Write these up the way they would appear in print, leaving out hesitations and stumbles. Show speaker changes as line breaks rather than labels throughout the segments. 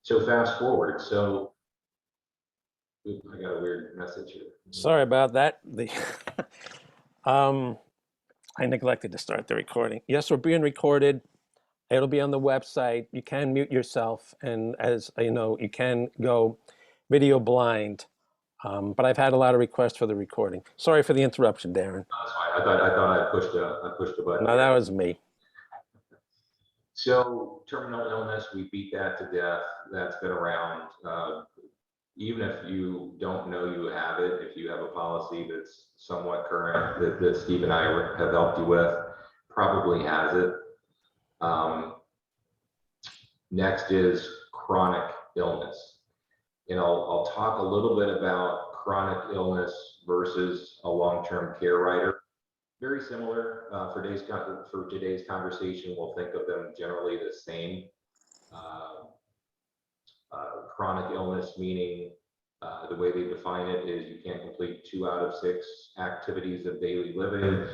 So fast forward. So oop, I got a weird message here.
Sorry about that. Um, I neglected to start the recording. Yes, we're being recorded. It'll be on the website. You can mute yourself, and as you know, you can go video blind. But I've had a lot of requests for the recording. Sorry for the interruption, Darren.
That's fine. I thought I pushed a button
No,
here.
that was me.
So terminal illness, we beat that to death. That's been around. Even if you don't know you have it, if you have a policy that's somewhat current that Steve and I have helped you with, probably has it. Next is chronic illness. And I'll talk a little bit about chronic illness versus a long-term care rider. Very similar for today's conversation. We'll think of them generally the same. Chronic illness meaning the way they define it is you can't complete 2 out of 6 activities of daily living.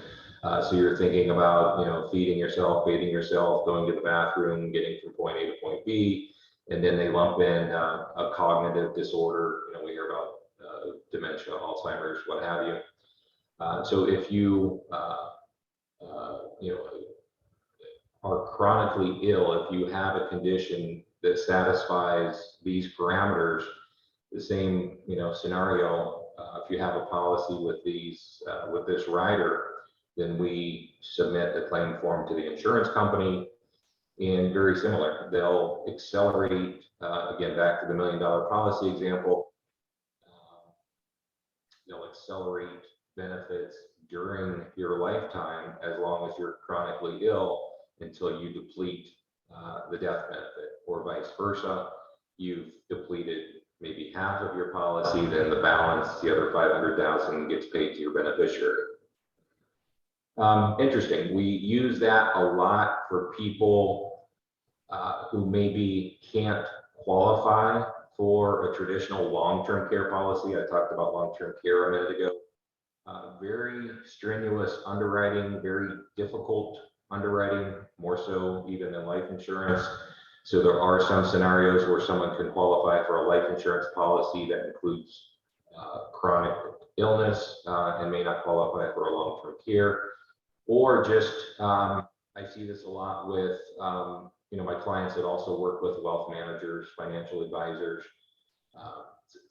So you're thinking about, feeding yourself, bathing yourself, going to the bathroom, getting from point A to point B, and then they lump in a cognitive disorder. We hear about dementia, Alzheimer's, what have you. So if you, are chronically ill, if you have a condition that satisfies these parameters, the same, scenario, if you have a policy with with this rider, then we submit the claim form to the insurance company, and very similar, they'll accelerate, again, back to the $1 million policy example, they'll accelerate benefits during your lifetime as long as you're chronically ill until you deplete the death benefit, or vice versa. You've depleted maybe half of your policy, then the balance, the other 500,000, gets paid to your beneficiary. Interesting. We use that a lot for people who maybe can't qualify for a traditional long-term care policy. I talked about long-term care a minute ago. Very strenuous underwriting, very difficult underwriting, more so even than life insurance. So there are some scenarios where someone can qualify for a life insurance policy that includes chronic illness and may not qualify for a long-term care, or just, I see this a lot with, my clients that also work with wealth managers, financial advisors.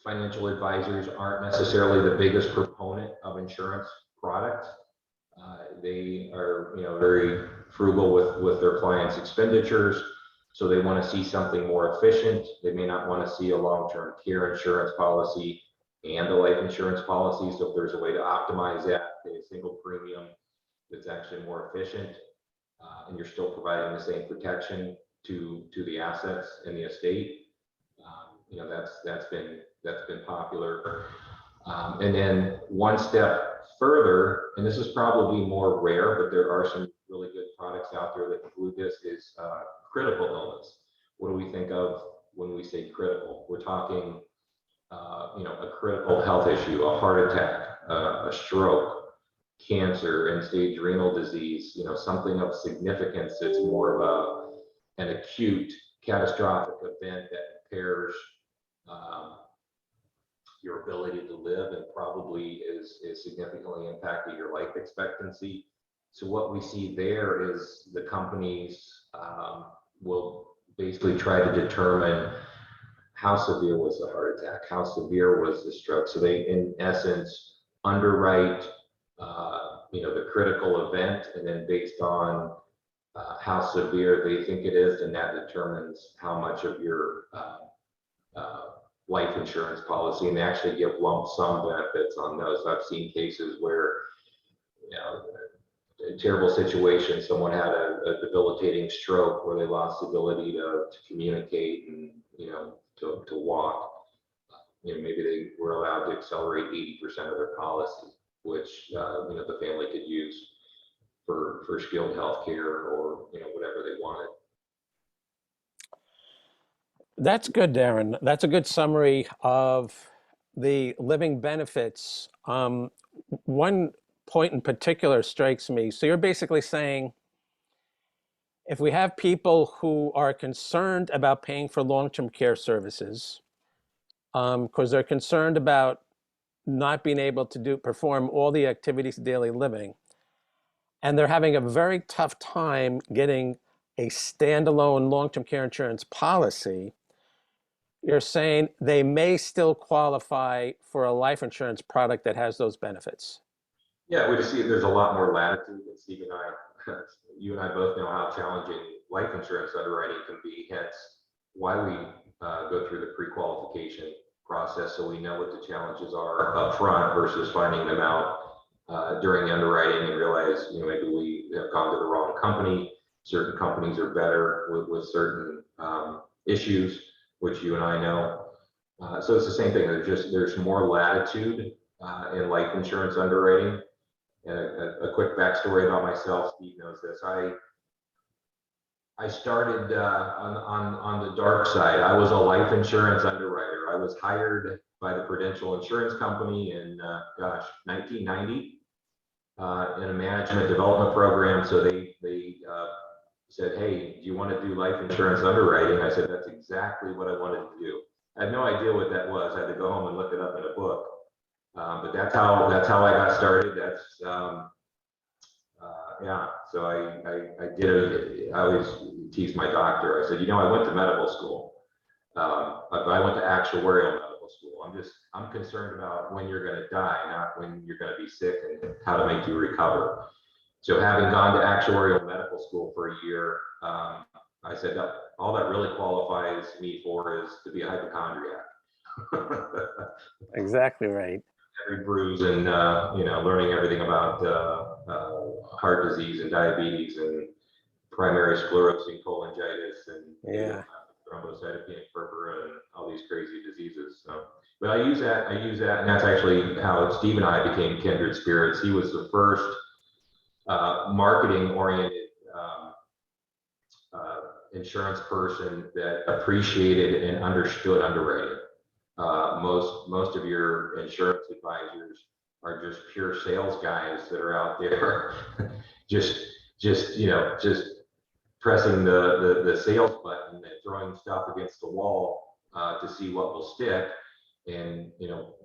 Financial advisors aren't necessarily the biggest proponent of insurance products. They are, very frugal with their clients' expenditures. So they want to see something more efficient. They may not want to see a long-term care insurance policy and a life insurance policy. So if there's a way to optimize that, pay a single premium that's actually more efficient, and you're still providing the same protection to the assets in the estate, that's been popular. And then one step further, and this is probably more rare, but there are some really good products out there that include this, is critical illness. What do we think of when we say critical? We're talking, a critical health issue, a heart attack, a stroke, cancer, end-stage renal disease, something of significance that's more of an acute catastrophic event that impairs your ability to live and probably is significantly impacting your life expectancy. So what we see there is the companies will basically try to determine how severe was the heart attack, how severe was the stroke. So they, in essence, underwrite the critical event, and then based on how severe they think it is, and that determines how much of your life insurance policy, and they actually give lump sum benefits on those. I've seen cases where, a terrible situation, someone had a debilitating stroke where they lost the ability to communicate and, to walk. Maybe they were allowed to accelerate 80% of their policy, which, the family could use for skilled healthcare or, whatever they wanted.
That's good, Darren. That's a good summary of the living benefits. One point in particular strikes me. So you're basically saying if we have people who are concerned about paying for long-term care services, because they're concerned about not being able to perform all the activities of daily living, and they're having a very tough time getting a standalone long-term care insurance policy, you're saying they may still qualify for a life insurance product that has those benefits.
Yeah, we just see there's a lot more latitude, and Steve and I, you and I both know how challenging life insurance underwriting can be, hence why we go through the pre-qualification process, so we know what the challenges are up front versus finding them out during underwriting and realize, maybe we have gone to the wrong company. Certain companies are better with certain issues, which you and I know. So it's the same thing. There's more latitude in life insurance underwriting. And a quick backstory about myself, Steve knows this. I started on the dark side. I was a life insurance underwriter. I was hired by the Prudential Insurance Company in 1990 in a management development program. So they said, "Hey, do you want to do life insurance underwriting?" I said, "That's exactly what I wanted to do." I had no idea what that was. I had to go home and look it up in a book. But that's how I got started. Yeah. So I did it. I always tease my doctor. I said, I went to medical school, but I went to actuarial medical school. I'm concerned about when you're going to die, not when you're going to be sick, and how to make you recover. So having gone to actuarial medical school for a year, I said that all that really qualifies me for is to be a hypochondriac.
Exactly right.
Every bruise and learning everything about heart disease and diabetes and primary sclerosing cholangitis and thrombocytopenic purpura and all these crazy diseases. So, but I use that, and that's actually how Steve and I became kindred spirits. He was the first marketing-oriented insurance person that appreciated and understood underwriting. Most of your insurance advisors are just pure sales guys that are out there just pressing the sales button and throwing stuff against the wall to see what will stick. And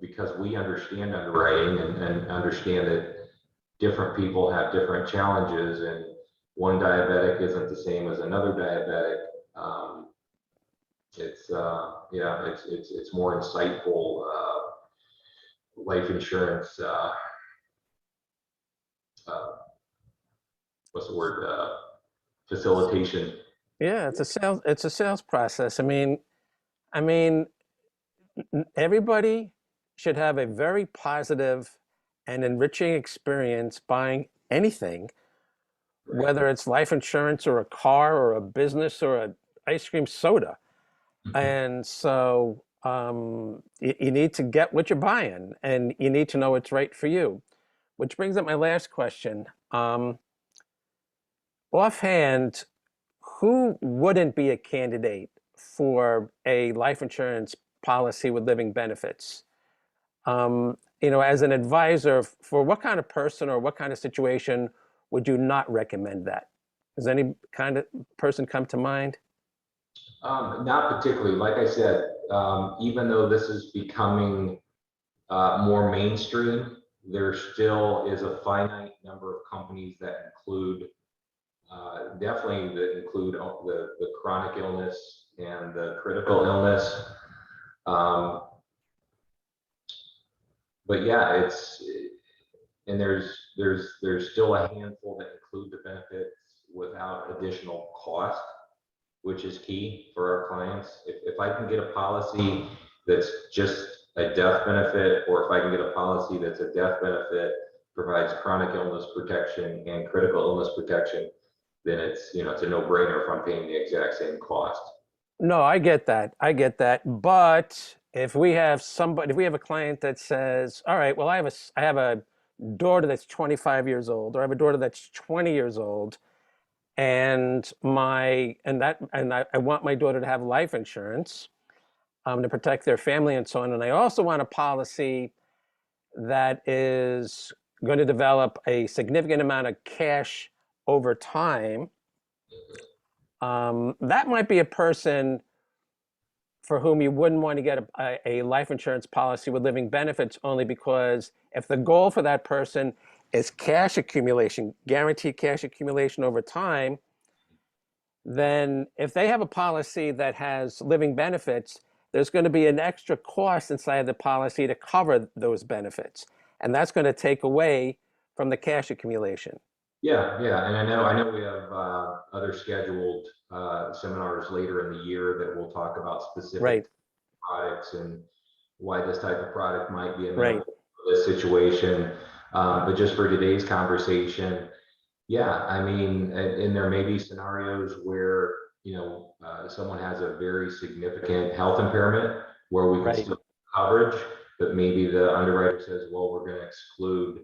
because we understand underwriting and understand that different people have different challenges, and one diabetic isn't the same as another diabetic. It's more insightful life insurance. What's the word? Facilitation.
Yeah, it's a sales process. I mean, everybody should have a very positive and enriching experience buying anything,
Right.
whether it's life insurance or a car or a business or an ice cream soda. And so you need to get what you're buying, and you need to know what's right for you. Which brings up my last question. Offhand, who wouldn't be a candidate for a life insurance policy with living benefits? As an advisor, for what kind of person or what kind of situation would you not recommend that? Does any kind of person come to mind?
Not particularly. Like I said, even though this is becoming more mainstream, there still is a finite number of companies that include definitely that include the chronic illness and the critical illness. But yeah, and there's still a handful that include the benefits without additional cost, which is key for our clients. If I can get a policy that's just a death benefit, or if I can get a policy that's a death benefit, provides chronic illness protection and critical illness protection, then it's a no-brainer if I'm paying the exact same cost.
No, I get that. I get that. But if we have a client that says, "All right, well, I have a daughter that's 25 years old, or I have a daughter that's 20 years old, and I want my daughter to have life insurance to protect their family and so on, and I also want a policy that is going to develop a significant amount of cash over time." that might be a person for whom you wouldn't want to get a life insurance policy with living benefits, only because if the goal for that person is cash accumulation, guaranteed cash accumulation over time, then if they have a policy that has living benefits, there's going to be an extra cost inside the policy to cover those benefits. And that's going to take away from the cash accumulation.
Yeah, yeah, and I know we have other scheduled seminars later in the year that will talk about specific
Right,
products and why this type of product might be
right,
amenable to this situation. But just for today's conversation, yeah, I mean, and there may be scenarios where, someone has a very significant health impairment where we can
right,
still coverage, but maybe the underwriter says, well, we're going to exclude,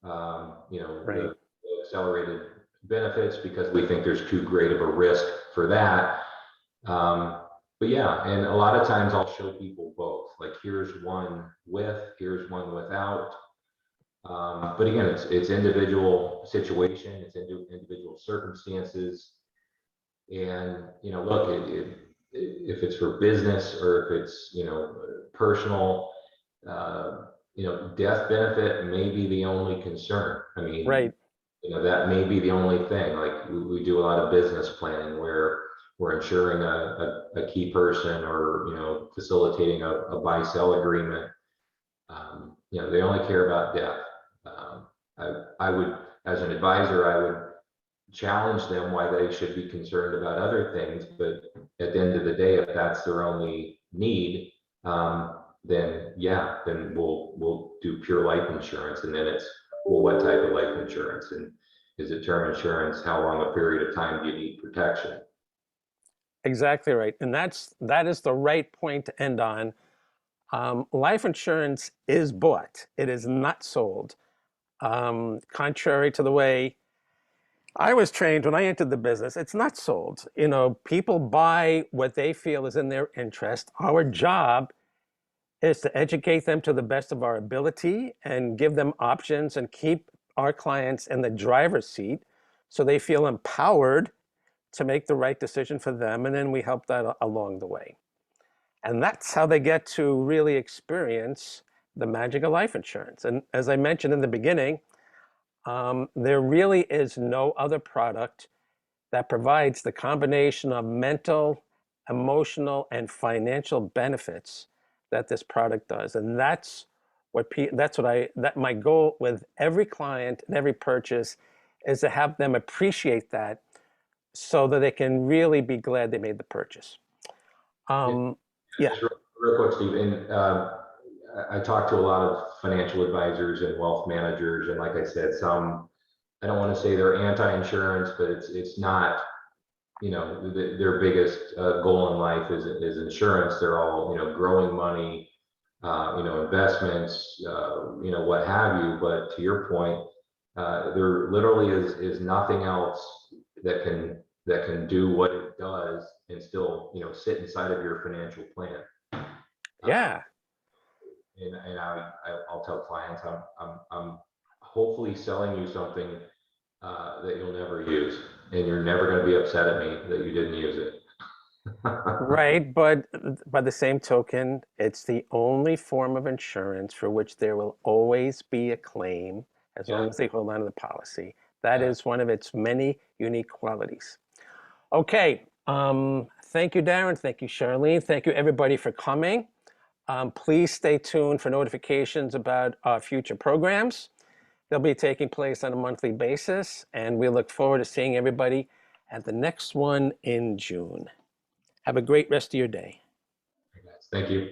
right,
the accelerated benefits because we think there's too great of a risk for that. But yeah, and a lot of times I'll show people both. Like, here's one with, here's one without. But again, it's individual situation, it's individual circumstances, and look, if it's for business or if it's personal, death benefit may be the only concern. I mean,
right.
that may be the only thing. Like we do a lot of business planning where we're insuring a key person or facilitating a buy-sell agreement. They only care about death. I would, as an advisor, I would challenge them why they should be concerned about other things. But at the end of the day, if that's their only need, then yeah, then we'll do pure life insurance. And then it's, well, what type of life insurance? And is it term insurance? How long a period of time do you need protection?
Exactly right. And that is the right point to end on. Life insurance is bought. It is not sold. Contrary to the way I was trained when I entered the business, it's not sold. People buy what they feel is in their interest. Our job is to educate them to the best of our ability and give them options and keep our clients in the driver's seat so they feel empowered to make the right decision for them. And then we help that along the way. And that's how they get to really experience the magic of life insurance. And as I mentioned in the beginning, there really is no other product that provides the combination of mental, emotional, and financial benefits that this product does. And that my goal with every client and every purchase is to have them appreciate that so that they can really be glad they made the purchase. Yeah,
Just real quick, Steve, and I talk to a lot of financial advisors and wealth managers, and like I said, some, I don't want to say they're anti-insurance, but it's not, their biggest goal in life is insurance. They're all, growing money, investments, what have you. But to your point, there literally is nothing else that can do what it does and still, sit inside of your financial plan.
yeah.
And I'll tell clients, I'm hopefully selling you something that you'll never use, and you're never going to be upset at me that you didn't use it.
Right, but by the same token, it's the only form of insurance for which there will always be a claim as long
Yeah,
as they hold on to the policy. That
yeah.
is one of its many unique qualities. Okay, thank you, Darren. Thank you, Charlene. Thank you, everybody, for coming. Please stay tuned for notifications about our future programs. They'll be taking place on a monthly basis, and we look forward to seeing everybody at the next one in June. Have a great rest of your day.
Thank you.